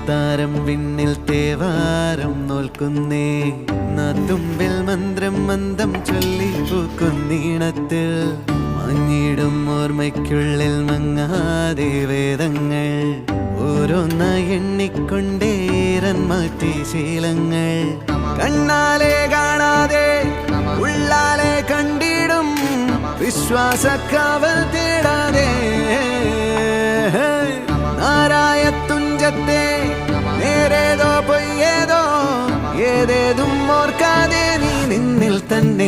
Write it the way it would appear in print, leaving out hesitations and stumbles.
താരം വിണ്ണിൽ തേവാരം നോൽക്കുന്നേ നാത്തുമ്പിൽ മന്ത്രം മന്ദം ചൊല്ലി പൂക്കുന്നീണത്തിൽ മങ്ങിടും ഓർമ്മയ്ക്കുള്ളിൽ മങ്ങാതെ വേദങ്ങൾ ഓരോന്നായി എണ്ണിക്കൊണ്ടേരൻ മാറ്റി ശീലങ്ങൾ കണ്ണാലെ കാണാതെ ഉള്ളാലെ കണ്ടിടും വിശ്വാസക്കാവൽ തേടാതെ നാരായ തുഞ്ചത്തെ നേരേതോ പൊയ്യേതോ ഏതേതും ഓർക്കാതെ നീ നിന്നിൽ തന്നെ